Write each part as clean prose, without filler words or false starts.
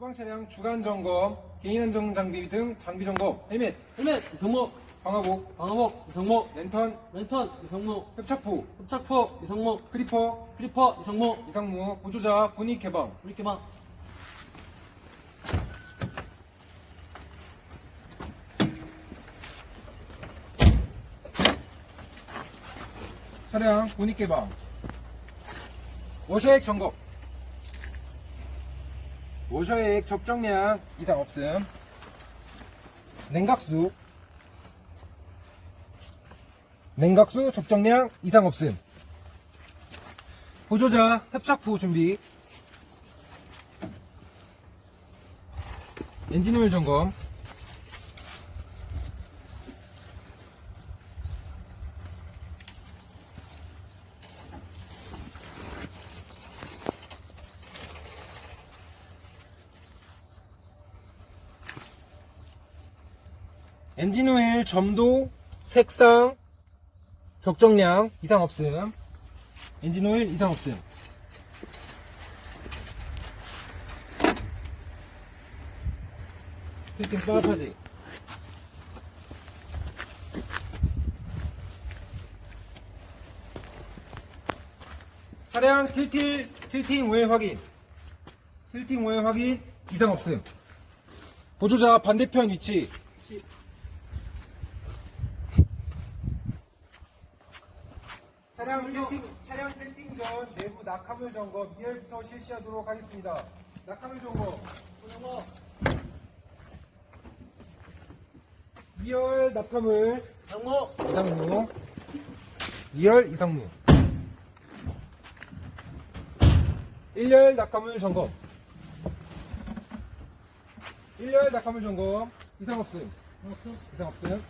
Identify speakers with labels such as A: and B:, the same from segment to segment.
A: 소방 차량 주간 점검, 개인 안전 장비 등 장비 점검, 헬멧,
B: 이성무,
A: 방화복,
B: 이성무,
A: 랜턴,
B: 이성무,
A: 협착포,
B: 이성무,
A: 크리퍼,
B: 이성무,
A: 이상무, 보조자, 분익 개방.
B: 이렇게 막.
A: 차량 분익 개방. 워셔액 점검. 워셔액 적정량 이상 없음. 냉각수 적정량 이상 없음. 보조자 협착포 준비. 엔진오일 점검. 엔진오일 점도, 색상, 적정량 이상 없음. 엔진오일 이상 없음. 틸팅 빠파지. 차량 틸팅 오일 확인. 틸팅 오일 확인 이상 없음. 보조자 반대편 위치. 차량 틸팅 전 내부 낙하물 점검 2열부터 실시하도록 하겠습니다. 낙하물 점검. 2열 낙하물 이상무. 2열 이상무. 1열 낙하물 점검. 1열 낙하물 점검 이상 없음. 이상 없음.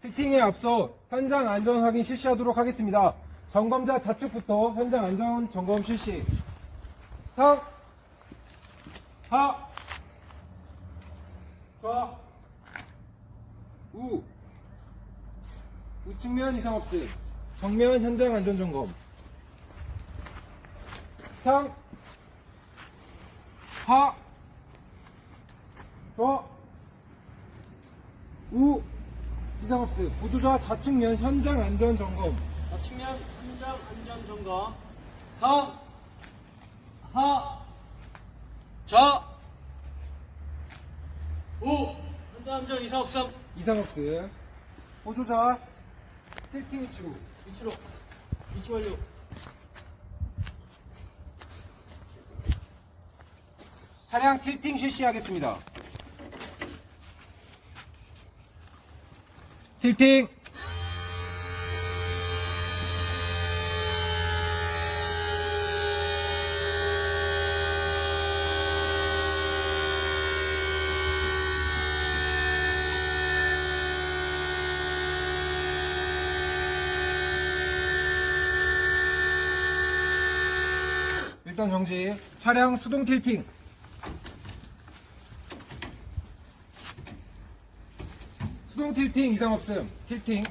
A: 틸팅에 앞서 현장 안전 확인 실시하도록 하겠습니다. 점검자 좌측부터 현장 안전 점검 실시. 상, 하, 좌, 우측면 이상 없음. 정면 현장 안전 점검. 상, 하, 좌, 이상 없음. 보조자 좌측면 현장 안전 점검.
B: 좌측면 현장 안전 점검. 상, 하, 좌, 우. 현장 안전 이상 없음.
A: 이상 없음. 보조자 틸팅 위치로.
B: 위치 완료.
A: 차량 틸팅 실시하겠습니다. 틸팅. 일단 정지. 차량 수동 틸팅. 수동 틸팅 이상 없음. 틸팅.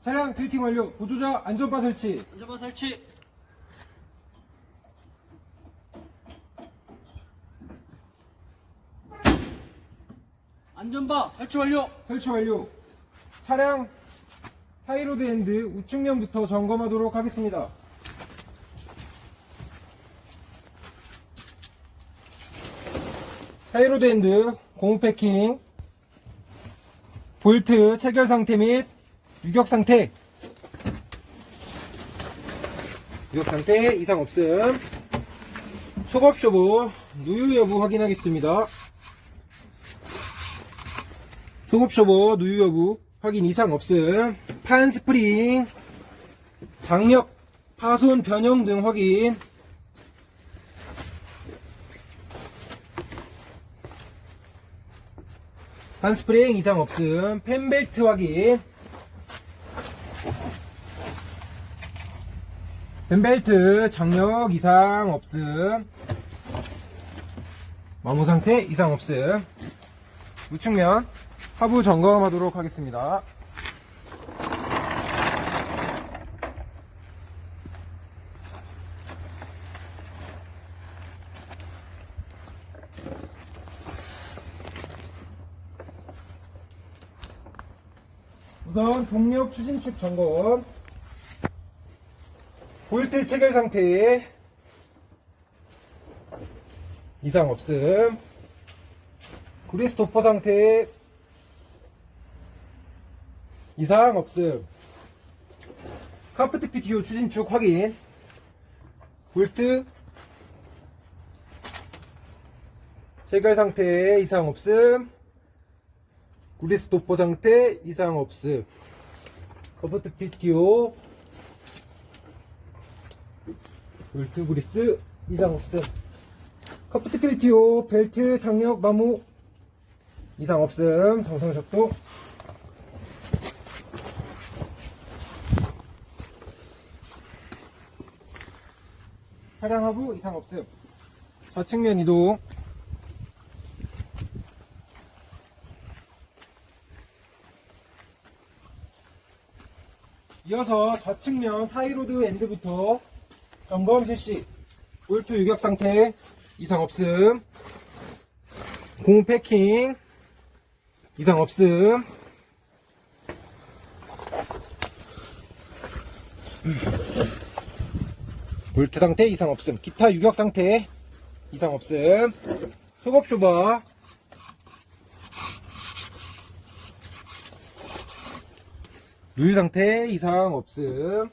A: 차량 틸팅 완료. 보조자 안전바 설치.
B: 안전바 설치. 안전바 설치 완료.
A: 설치 완료. 차량 타이로드 핸드 우측면부터 점검하도록 하겠습니다. 타이로드 핸드 고무 패킹, 볼트 체결 상태 및 유격 상태 이상 없음. 속업쇼보 누유 여부 확인하겠습니다. 속업쇼보 누유 여부 확인 이상 없음. 판 스프링, 장력, 파손, 변형 등 확인. 판 스프링 이상 없음. 펜벨트 확인. 펜벨트 장력 이상 없음. 마모 상태 이상 없음. 우측면 하부 점검하도록 하겠습니다. 우선 동력 추진축 점검. 볼트 체결 상태 이상 없음. 그리스 도퍼 상태 이상 없음. 카프트 PTO 추진축 확인. 볼트 체결 상태 이상 없음. 그리스 도퍼 상태 이상 없음. 카프트 PTO 볼트 그리스 이상 없음. 카프트 PTO 벨트 장력 마모 이상 없음. 정상 작동. 차량 하부 이상 없음. 좌측면 이동. 이어서 좌측면 타이로드 엔드부터 점검 실시. 볼트 유격 상태 이상 없음. 고무 패킹 이상 없음. 볼트 상태 이상 없음. 기타 유격 상태 이상 없음. 속업 쇼바 누유 상태 이상 없음.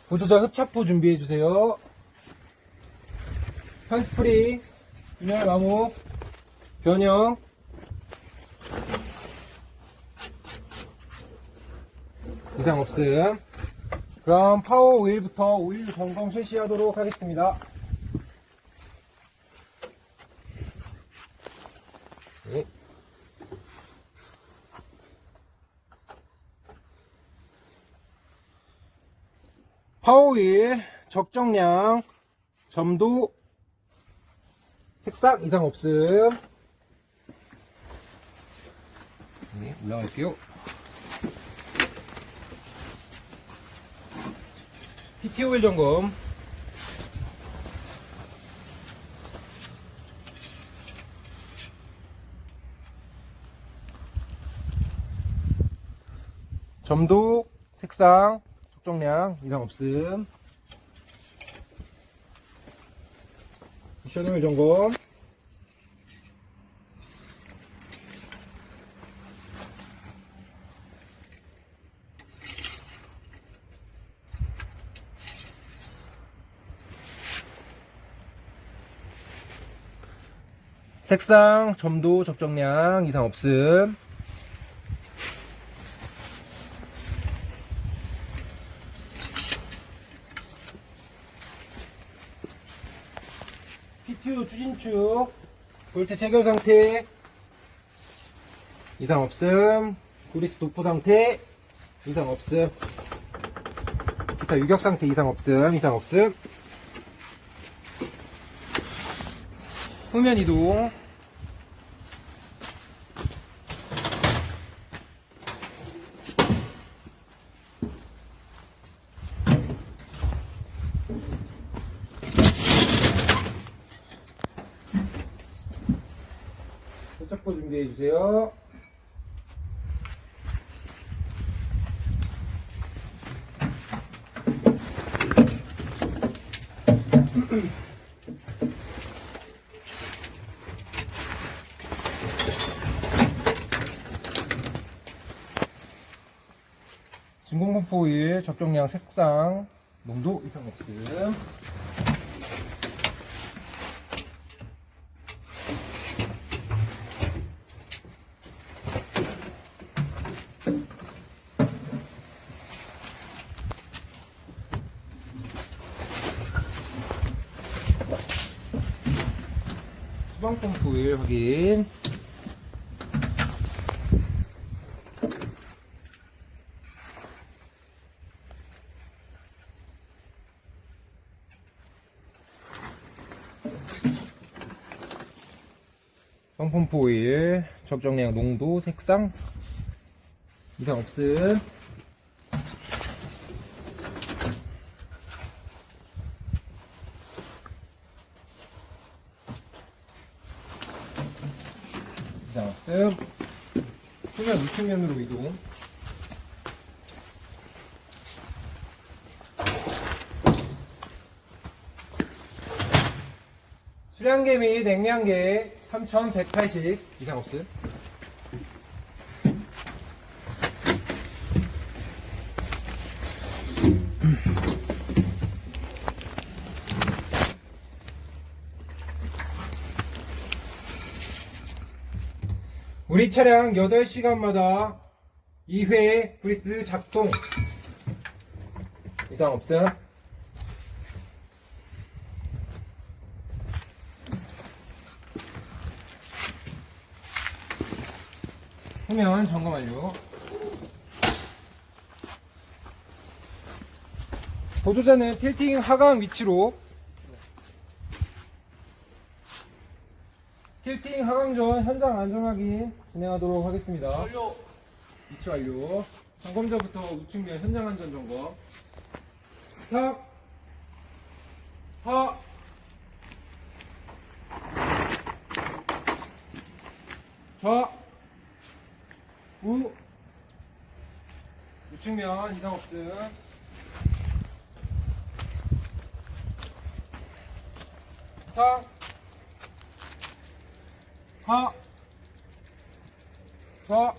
A: 보조자 흡착포 준비해주세요. 판스프링, 균열 마모, 변형, 이상 없음. 그럼 파워 오일부터 오일 점검 실시하도록 하겠습니다. 네. 파워오일 적정량, 점도, 색상 이상 없음. 네, 올라갈게요. PTO일 점검. 점도, 색상, 적정량 이상 없음. 미션오일 점검. 색상, 점도, 적정량 이상 없음. PTO 추진축, 볼트 체결 상태 이상 없음. 그리스 도포 상태 이상 없음. 기타 유격 상태 이상 없음. 이상 없음. 후면 이동. 세척포 준비해주세요. 진공공포 오일 적정량, 색상, 농도 이상 없음. 수방 펌프 오일 확인. 수방 펌프 오일 적정량, 농도, 색상 이상 없음. 이상 없음. 표면 우측면으로 이동. 수량계 및 냉량계 3180 이상 없음. 우리 차량 8시간마다 2회 브리스 작동 이상 없음. 후면 점검 완료. 보조자는 틸팅 하강 위치로 틸팅 하강 전 현장 안전 확인 진행하도록 하겠습니다.
B: 완료.
A: 위치 완료. 점검자부터 우측면 현장 안전 점검. 탑, 하, 좌, 우, 우측면 이상 없음. 상, 하, 좌,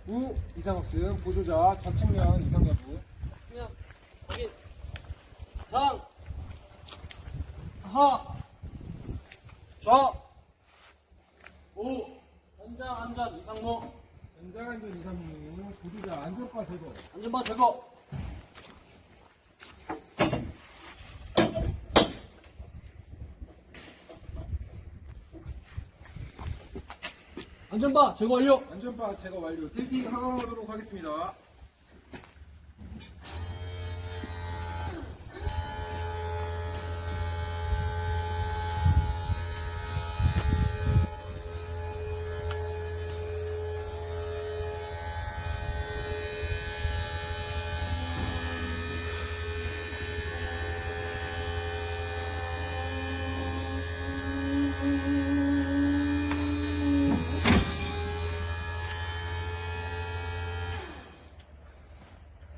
A: 우 이상 없음. 보조자 좌측면 이상 여부.
B: 그냥 확인. 상, 하, 좌, 우. 현장 안전 이상무.
A: 현장 안전 이상무. 보조자 안전바 제거.
B: 안전바 제거. 안전바 제거 완료.
A: 안전바 제거 완료. 틸팅 하강하도록 하겠습니다.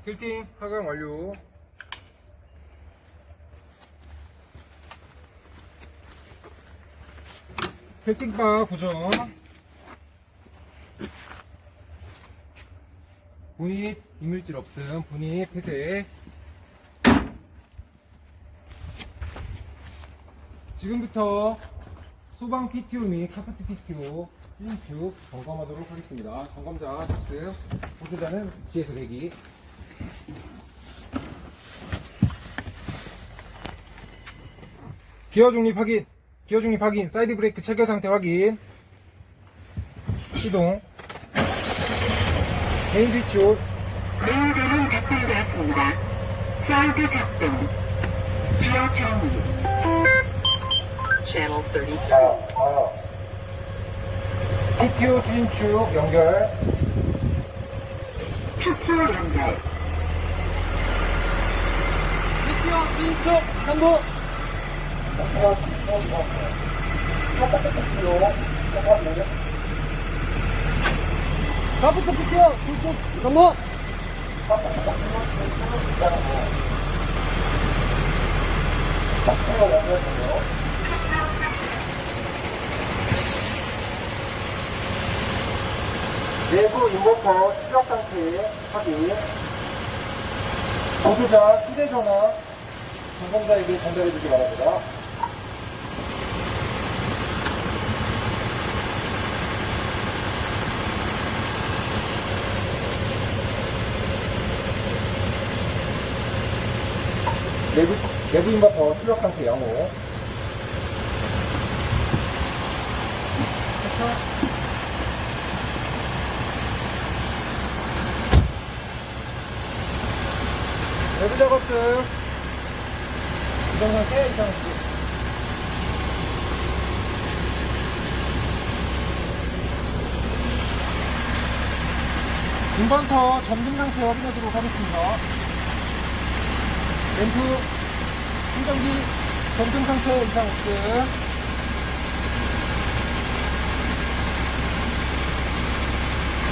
A: 틸팅 하강 완료. 틸팅바 고정. 본닛 이물질 없음. 본닛 폐쇄. 지금부터 소방 PTO 및 카프트 PTO 쭉 점검하도록 하겠습니다. 점검자 접수. 보조자는 지에서 대기. 기어 중립 확인. 기어 중립 확인. 사이드 브레이크 체결 상태 확인. 시동. 메인 스위치 온.
C: 레인저는 작동되었습니다. 사이드 작동. 기어 정리. Channel 32.
A: PTO 추진축 연결.
C: PTO 연결.
B: 미티어 진축 이상무. 카프트 피티어 진축 이상무.
A: 내부 인버터 출력 상태 확인. 보조자 휴대전화 점검자에게 전달해 주기 바랍니다. 내부 인버터 출력 상태 양호. 내부 작업들 이동 상태 이상 없이. 인버터 점등 상태 확인하도록 하겠습니다. 램프 충전기 점등 상태 이상 없음.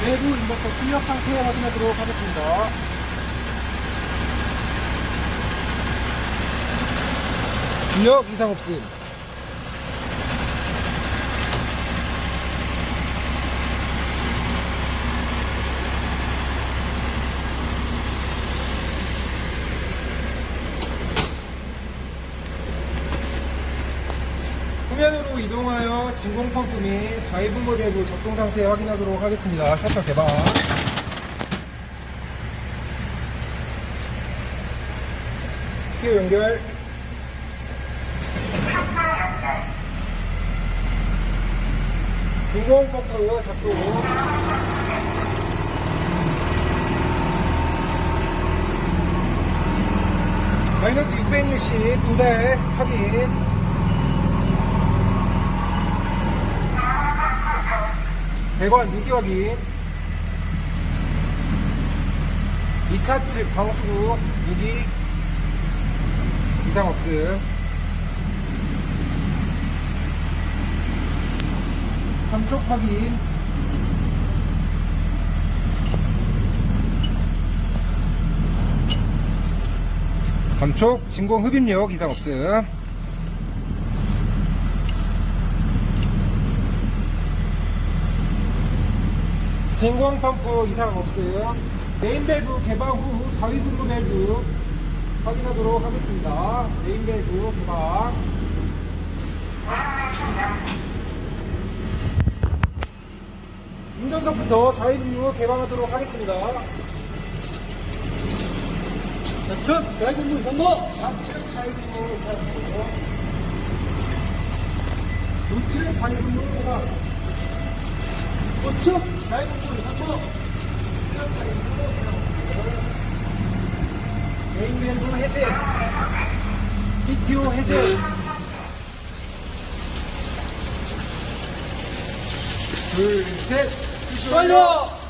A: 외부 인버터 출력 상태 확인하도록 하겠습니다. 출력 이상 없음. 후면으로 이동하여 진공 펌프 및 자이분모 밸브 작동 상태 확인하도록 하겠습니다. 셔터 개방. 기어 연결. 진공 펌프 작동. 마이너스 660 두 대 확인. 배관 누기 확인. 2차 측 방수구 누기 이상 없음. 감촉 확인. 감촉 진공 흡입력 이상 없음. 진공 펌프 이상 없음. 메인 밸브 개방 후 자위분무 밸브 확인하도록 하겠습니다. 메인 밸브 개방. 운전석부터 자위분무 개방하도록 하겠습니다.
B: 좌측 자위분무 점거.
A: 좌측 자위분무 개방. 우측 자위분무 개방.
B: 우측 자위분무 점거.
A: 메인 밸브 해제. PTO 해제. 둘, 셋.
B: 완료.